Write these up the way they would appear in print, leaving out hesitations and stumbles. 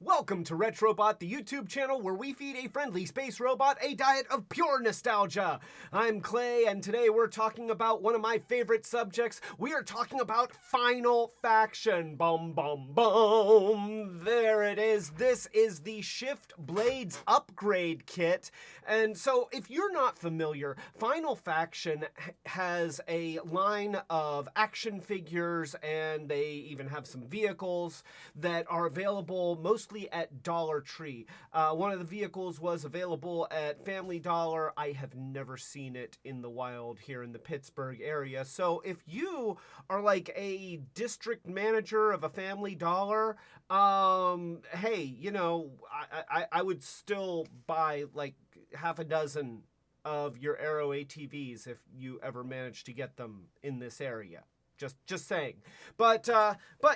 Welcome to Retrobot, the YouTube channel where we feed a friendly space robot a diet of pure nostalgia. I'm Clay, and today we're talking about one of my favorite subjects. We are talking about Final Faction. Bum, bum, bum. There it is. This is the Shift Blades upgrade kit. And so if you're not familiar, Final Faction has a line of action figures, and they even have some vehicles that are available mostly at Dollar Tree. One of the vehicles was available at Family Dollar. I have never seen it in the wild here in the Pittsburgh area. So if you are like a district manager of a Family Dollar, hey, I would still buy like half a dozen of your Arrow ATVs if you ever manage to get them in this area. Just saying. But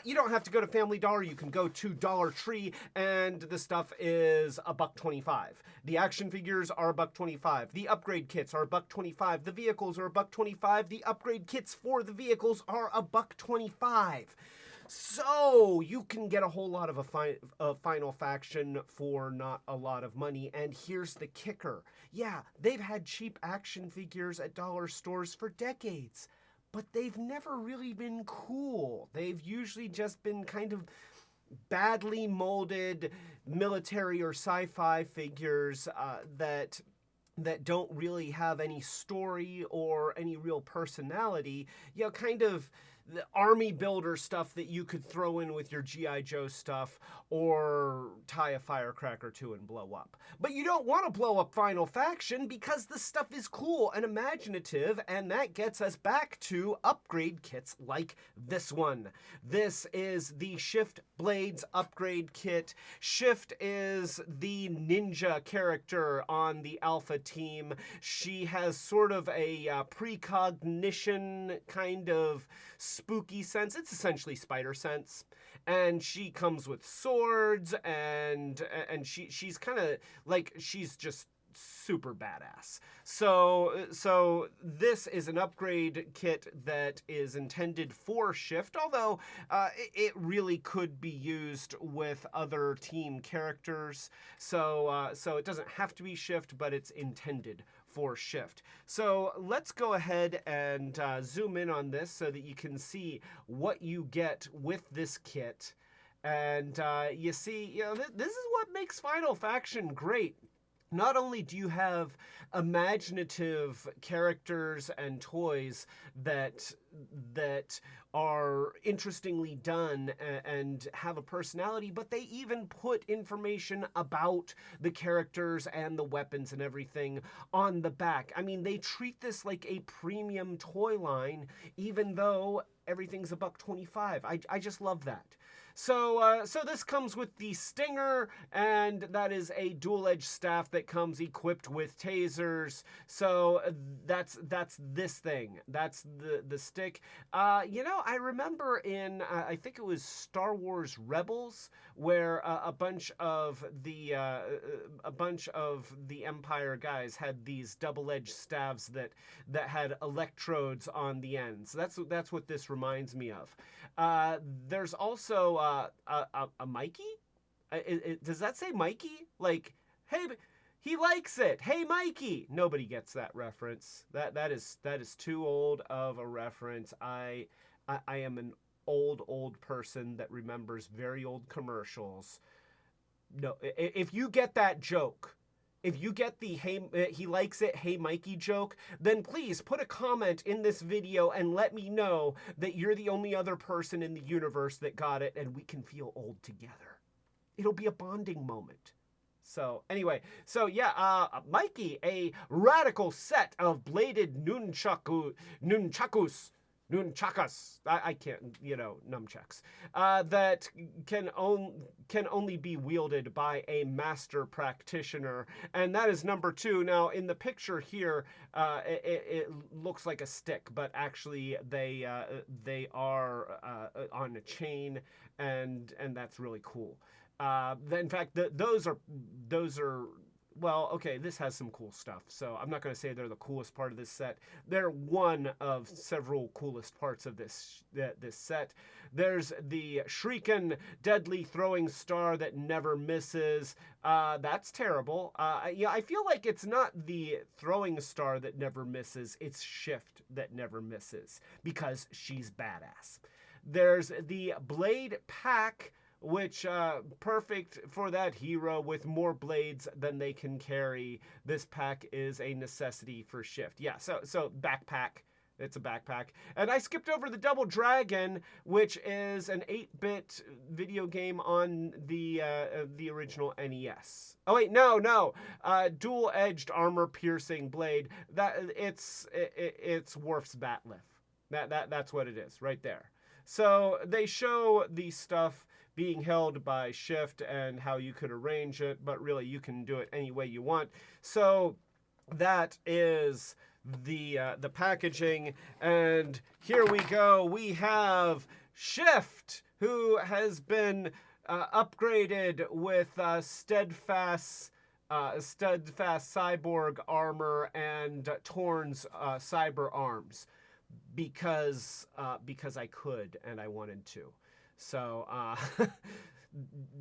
you don't have to go to Family Dollar. You can go to Dollar Tree, and the stuff is $1.25. The action figures are $1.25. The upgrade kits are $1.25. The vehicles are $1.25. The upgrade kits for the vehicles are $1.25. So you can get a whole lot of a Final Faction for not a lot of money. And here's the kicker. Yeah, they've had cheap action figures at dollar stores for decades, but they've never really been cool. They've usually just been kind of badly molded military or sci-fi figures that don't really have any story or any real personality. You know, kind of the army builder stuff that you could throw in with your G.I. Joe stuff or tie a firecracker to and blow up. But you don't want to blow up Final Faction because the stuff is cool and imaginative, and that gets us back to upgrade kits like this one. This is the Shift Blades upgrade kit. Shift is the ninja character on the Alpha team. She has sort of a precognition kind of spooky sense. It's essentially spider sense, and she comes with swords, and she's kind of like, she's just super badass. So this is an upgrade kit that is intended for Shift, although it really could be used with other team characters. So it doesn't have to be Shift, but it's intended for Shift. So let's go ahead and zoom in on this so that you can see what you get with this kit. And you see, this is what makes Final Faction great. Not only do you have imaginative characters and toys that are interestingly done and have a personality, but they even put information about the characters and the weapons and everything on the back. I mean, they treat this like a premium toy line, even though everything's $1.25. I just love that. So this comes with the Stinger, and that is a dual-edged staff that comes equipped with tasers. So that's this thing. That's the stick. I remember in I think it was Star Wars Rebels, where a bunch of the Empire guys had these double-edged staves that had electrodes on the ends. That's what this reminds me of. There's also a Mikey? Does that say Mikey? Like, hey, he likes it. Hey, Mikey. Nobody gets that reference. That is too old of a reference. I am an old person that remembers very old commercials. No, if you get that joke, if you get the hey, he likes it, hey Mikey joke, then please put a comment in this video and let me know that you're the only other person in the universe that got it, and we can feel old together. It'll be a bonding moment. So anyway, Mikey, a radical set of bladed nunchakus. I can't, nunchucks, that can only be wielded by a master practitioner, and that is number 2. Now, in the picture here, it looks like a stick, but actually they are on a chain, and that's really cool. In fact, those are well, okay, this has some cool stuff, so I'm not going to say they're the coolest part of this set. They're one of several coolest parts of this set. There's the shrieking, deadly throwing star that never misses. That's terrible. Yeah, I feel like it's not the throwing star that never misses, it's Shift that never misses, because she's badass. There's the Blade Pack, which perfect for that hero with more blades than they can carry. This pack is a necessity for Shift. Yeah, so backpack. It's a backpack. And I skipped over the Double Dragon, which is an 8-bit video game on the original NES. Oh wait, no. Dual-edged armor-piercing blade. It's Worf's Batlift. That's what it is right there. So they show the stuff being held by Shift and how you could arrange it, but really you can do it any way you want. So that is the packaging, and here we go. We have Shift, who has been upgraded with steadfast cyborg armor and Torn's cyber arms, because I could and I wanted to. So,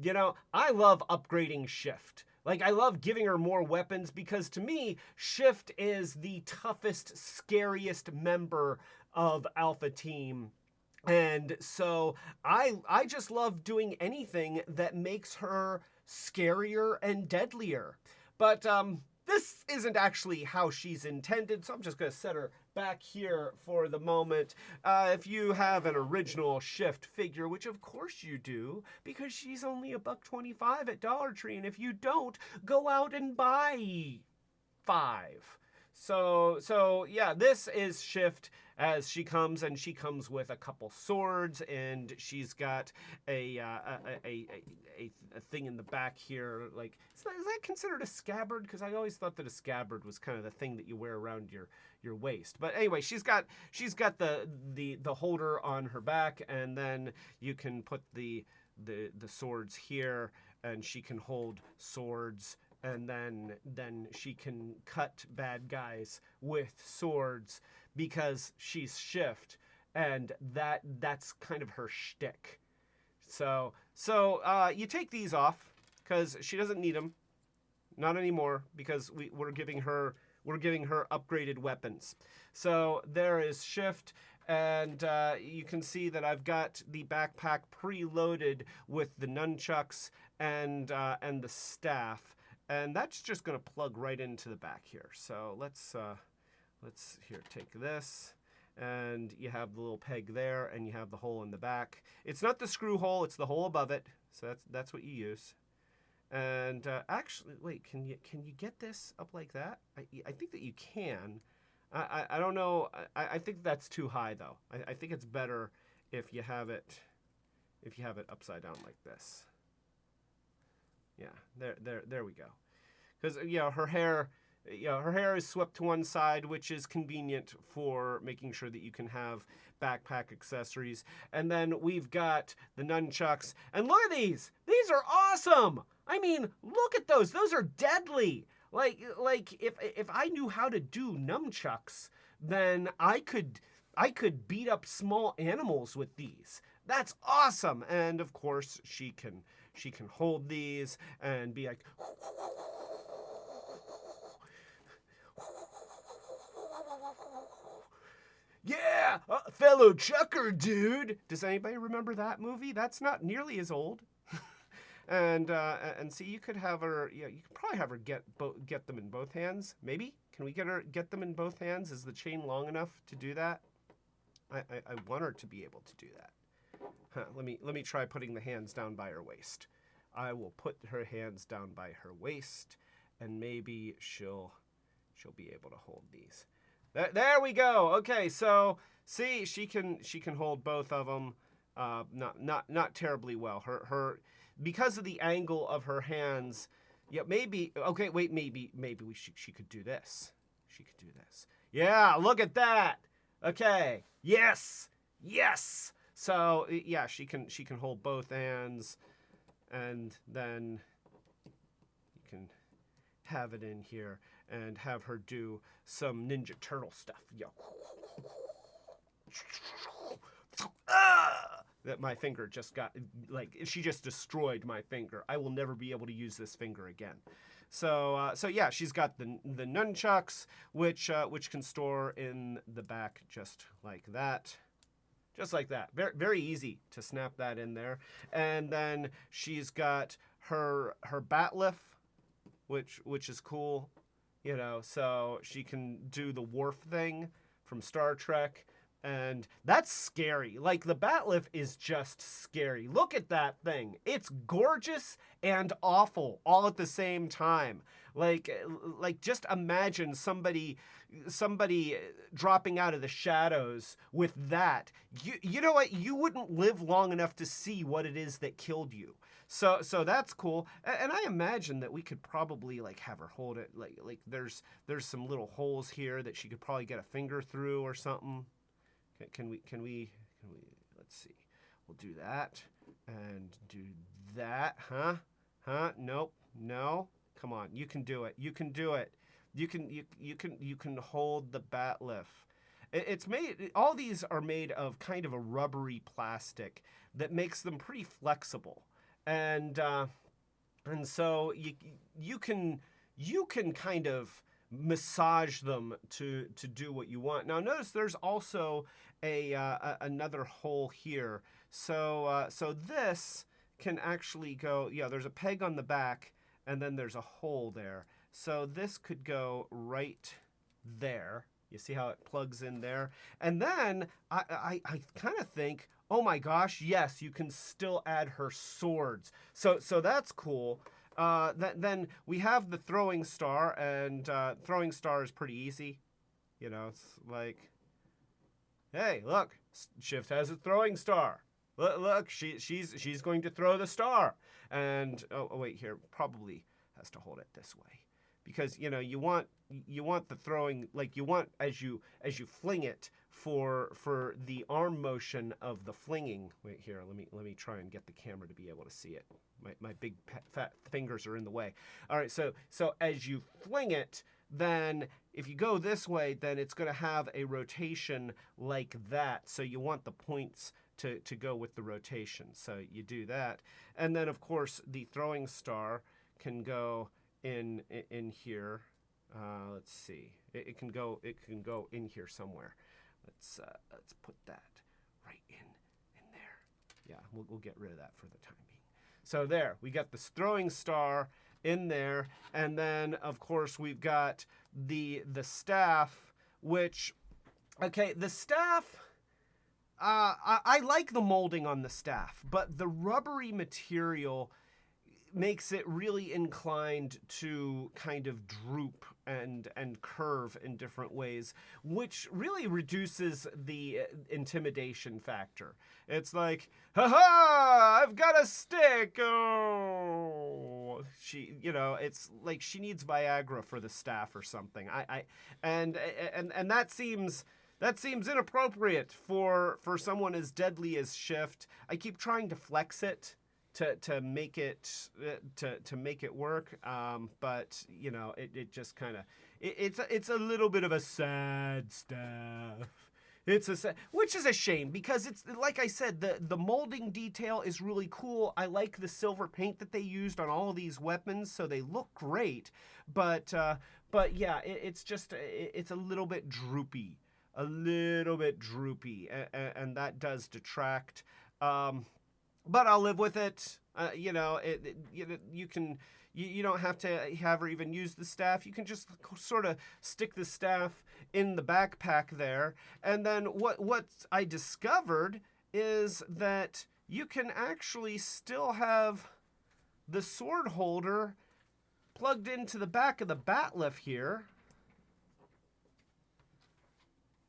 you know, I love upgrading Shift. Like, I love giving her more weapons, because to me, Shift is the toughest, scariest member of Alpha Team. And so I just love doing anything that makes her scarier and deadlier. But this isn't actually how she's intended, so I'm just going to set her back here for the moment. If you have an original Shift figure, which of course you do, because she's only $1.25 at Dollar Tree, and if you don't, go out and buy 5. So yeah, this is Shift as she comes, and she comes with a couple swords, and she's got a thing in the back here. Like, is that considered a scabbard? Because I always thought that a scabbard was kind of the thing that you wear around your waist. But anyway, she's got the holder on her back, and then you can put the swords here, and she can hold swords. And then she can cut bad guys with swords, because she's Shift, and that's kind of her shtick. So you take these off, because she doesn't need them, not anymore, because we're giving her upgraded weapons. So there is Shift, and you can see that I've got the backpack preloaded with the nunchucks and the staff. And that's just going to plug right into the back here. So let's here, take this, and you have the little peg there, and you have the hole in the back. It's not the screw hole, it's the hole above it. So that's what you use. And actually, wait, can you get this up like that? I think that you can. I don't know. I think that's too high though. I think it's better if you have it upside down like this. Yeah, there we go. Because her hair is swept to one side, which is convenient for making sure that you can have backpack accessories. And then we've got the nunchucks, and look at these. These are awesome. I mean, look at those. Those are deadly. Like if I knew how to do nunchucks, then I could beat up small animals with these. That's awesome. And of course, she can hold these and be like, yeah, fellow trucker dude. Does anybody remember that movie? That's not nearly as old. And see, you could have her. Yeah, you could probably have her get them in both hands. Maybe can we get them in both hands? Is the chain long enough to do that? I want her to be able to do that. Huh, let me try putting the hands down by her waist. I will put her hands down by her waist, and maybe she'll be able to hold these. There we go. Okay, so see, she can hold both of them. Not terribly well. Her because of the angle of her hands. Yeah, maybe. Okay, wait. Maybe she could do this. She could do this. Yeah, look at that. Okay. Yes. So yeah, she can hold both hands, and then you can have it in here and have her do some Ninja Turtle stuff. That my finger just got, like, she just destroyed my finger. I will never be able to use this finger again. So yeah, she's got the nunchucks, which can store in the back just like that. Just like that. Very, very easy to snap that in there. And then she's got her bat lift, which is cool, you know, so she can do the Worf thing from Star Trek. And that's scary. Like, the bat lift is just scary. Look at that thing. It's gorgeous and awful all at the same time. Like just imagine somebody dropping out of the shadows with that. You know what? You wouldn't live long enough to see what it is that killed you. So that's cool. And I imagine that we could probably, like, have her hold it. Like there's some little holes here that she could probably get a finger through or something. Can we, let's see. We'll do that and do that. Huh? Nope. No. Come on. You can do it. You can do it. You can hold the bat lift. It's made, all these are made of kind of a rubbery plastic that makes them pretty flexible. And so you can kind of massage them to do what you want. Now notice there's also another hole here. So this can actually go, yeah, there's a peg on the back and then there's a hole there. So this could go right there. You see how it plugs in there? And then I kind of think, oh my gosh, yes, you can still add her swords. So that's cool. Then we have the throwing star, and throwing star is pretty easy. You know, it's like, hey, look, Shift has a throwing star. Look, she's going to throw the star. And oh wait, here probably has to hold it this way, because you know you want the throwing, like you want as you fling it for the arm motion of the flinging. Wait here, let me try and get the camera to be able to see it. My big fat fingers are in the way. All right, so as you fling it, then if you go this way, then it's going to have a rotation like that. So you want the points to go with the rotation. So you do that. And then, of course, the throwing star can go in here. Let's see. It can go in here somewhere. Let's put that right in there. Yeah, we'll get rid of that for the time being. So there, we got this throwing star in there, and then of course we've got the staff, which, okay, the staff, I like the molding on the staff, but the rubbery material makes it really inclined to kind of droop and curve in different ways, which really reduces the intimidation factor. It's like, ha-ha, I've got a stick. Oh, it's like she needs Viagra for the staff or something. And that seems inappropriate for someone as deadly as Shift. I keep trying to flex it to make it work, but you know, it just kind of it's a little bit of a sad staff. Which is a shame, because it's like I said, the molding detail is really cool. I like the silver paint that they used on all of these weapons, so they look great. But yeah, it's a little bit droopy, and that does detract. But I'll live with it. You don't have to have her even use the staff. You can just sort of stick the staff in the backpack there. And then what I discovered is that you can actually still have the sword holder plugged into the back of the bat lift here.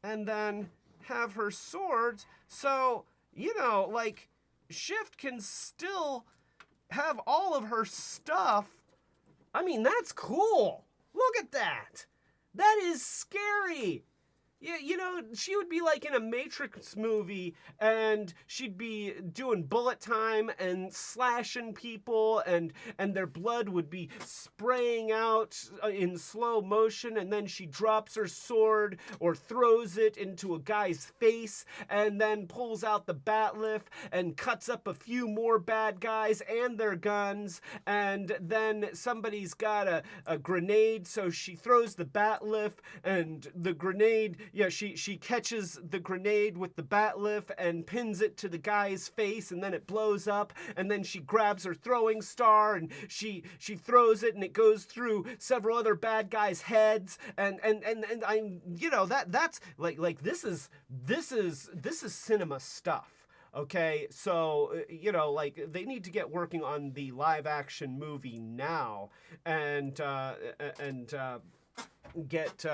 And then have her swords. So, you know, like, Shift can still have all of her stuff. I mean, that's cool. Look at that. That is scary. Yeah, she would be like in a Matrix movie, and she'd be doing bullet time and slashing people, and their blood would be spraying out in slow motion, and then she drops her sword or throws it into a guy's face, and then pulls out the bat lift and cuts up a few more bad guys and their guns, and then somebody's got a grenade, so she throws the bat lift, and the grenade, she catches the grenade with the bat lift and pins it to the guy's face, and then it blows up, and then she grabs her throwing star and she throws it, and it goes through several other bad guys' heads, and I'm, that's like this is cinema stuff. Okay, so like they need to get working on the live action movie now, and get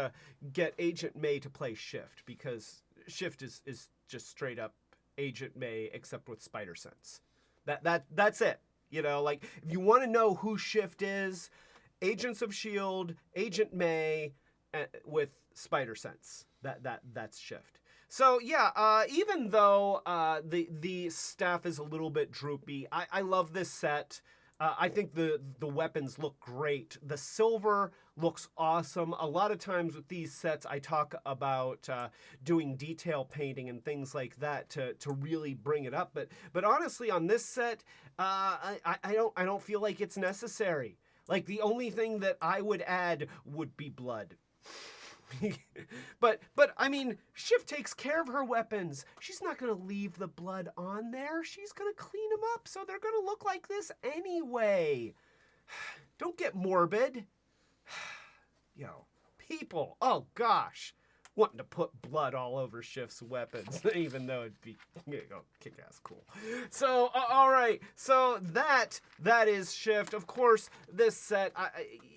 Agent May to play Shift, because Shift is just straight up Agent May except with spider sense. That's it. Like if you want to know who Shift is, Agents of S.H.I.E.L.D., Agent May with spider sense. That's Shift. So yeah, even though the staff is a little bit droopy, I love this set. I think the weapons look great. The silver looks awesome. A lot of times with these sets, I talk about doing detail painting and things like that to really bring it up. But honestly, on this set, I don't feel like it's necessary. Like the only thing that I would add would be blood. but I mean, Shift takes care of her weapons. She's not going to leave the blood on there. She's going to clean them up, so they're going to look like this anyway. Don't get morbid. People, oh gosh, wanting to put blood all over Shift's weapons, even though it'd be kick-ass cool. So, all right, so that is Shift. Of course, this set,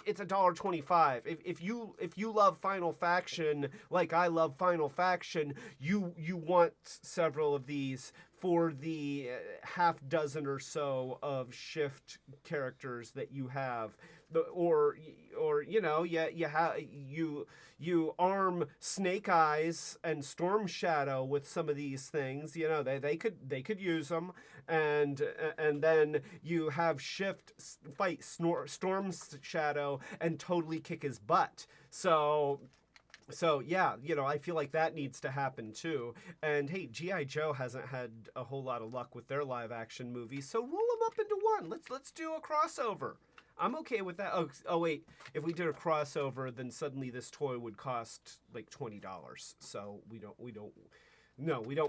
it's $1.25. If you love Final Faction like I love Final Faction, you want several of these for the half dozen or so of Shift characters that you have, or you arm Snake Eyes and Storm Shadow with some of these things. They could use them, and then you have Shift fight Storm Shadow and totally kick his butt. So yeah, I feel like that needs to happen too. And hey, G.I. Joe hasn't had a whole lot of luck with their live action movies, so roll them up into one. Let's do a crossover. I'm okay with that. Oh wait, if we did a crossover, then suddenly this toy would cost like $20. So we don't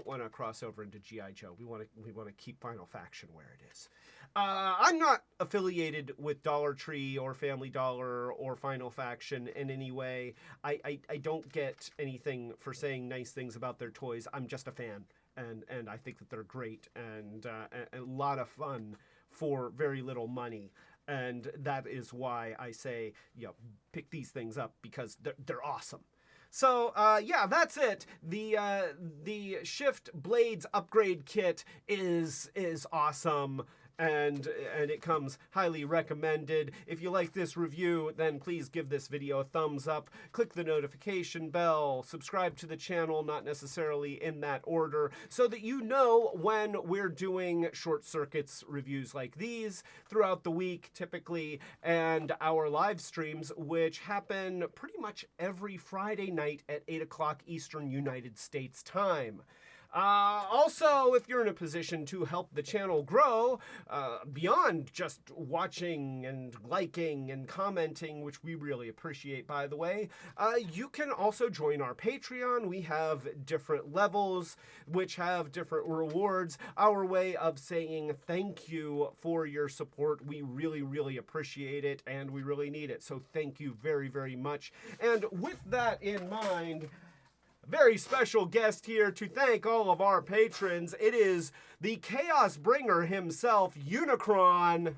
want to cross over into G.I. Joe. We want to keep Final Faction where it is. I'm not affiliated with Dollar Tree or Family Dollar or Final Faction in any way. I don't get anything for saying nice things about their toys. I'm just a fan, and I think that they're great and a lot of fun for very little money. And that is why I say, pick these things up, because they're awesome. So, yeah, that's it. The Shift Blades upgrade kit is awesome. And it comes highly recommended. If you like this review, then please give this video a thumbs up, click the notification bell, subscribe to the channel, not necessarily in that order, so that you know when we're doing Short Circuits reviews like these throughout the week, typically, and our live streams, which happen pretty much every Friday night at 8 o'clock Eastern United States time. Also, if you're in a position to help the channel grow, beyond just watching and liking and commenting, which we really appreciate, by the way, you can also join our Patreon. We have different levels, which have different rewards. Our way of saying thank you for your support. We really, really appreciate it, and we really need it. So thank you very, very much. And with that in mind, very special guest here to thank all of our patrons. It is the Chaos Bringer himself, Unicron.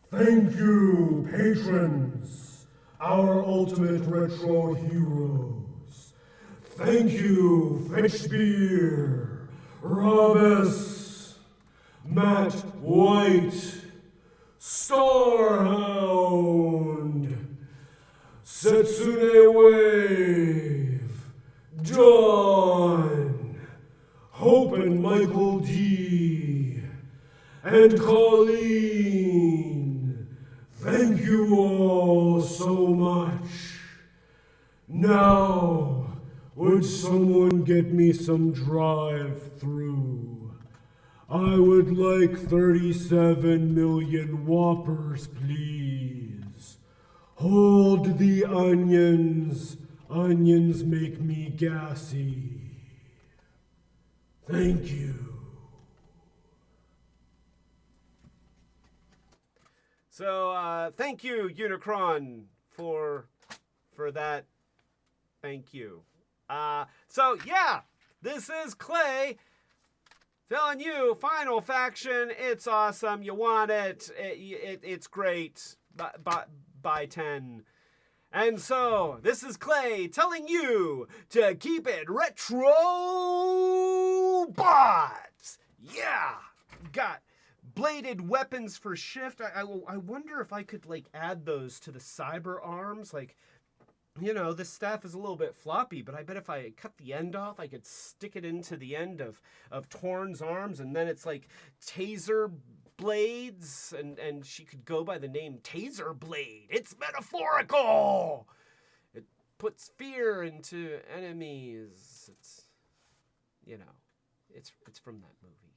Thank you, patrons, our ultimate retro heroes. Thank you, Fetchbeer, Robus, Matt White, Starhound, Setsune Wave, Dawn, Hope and Michael D, and Colleen. Thank you all so much. Now, would someone get me some drive-through? I would like 37 million Whoppers, please. Hold the onions. Onions make me gassy. Thank you. So, thank you, Unicron, for that. Thank you. So yeah, this is Clay telling you, Final Faction, it's awesome. You want it. It's great. Buy 10. And so, this is Clay telling you to keep it Retrobot. Yeah, got bladed weapons for shift. I wonder if I could like add those to the cyber arms. Like, you know, this staff is a little bit floppy, but I bet if I cut the end off, I could stick it into the end of Torn's arms, and then it's like taser blades, and she could go by the name Taser Blade. It's metaphorical. It puts fear into enemies. It's, you know, it's from that movie.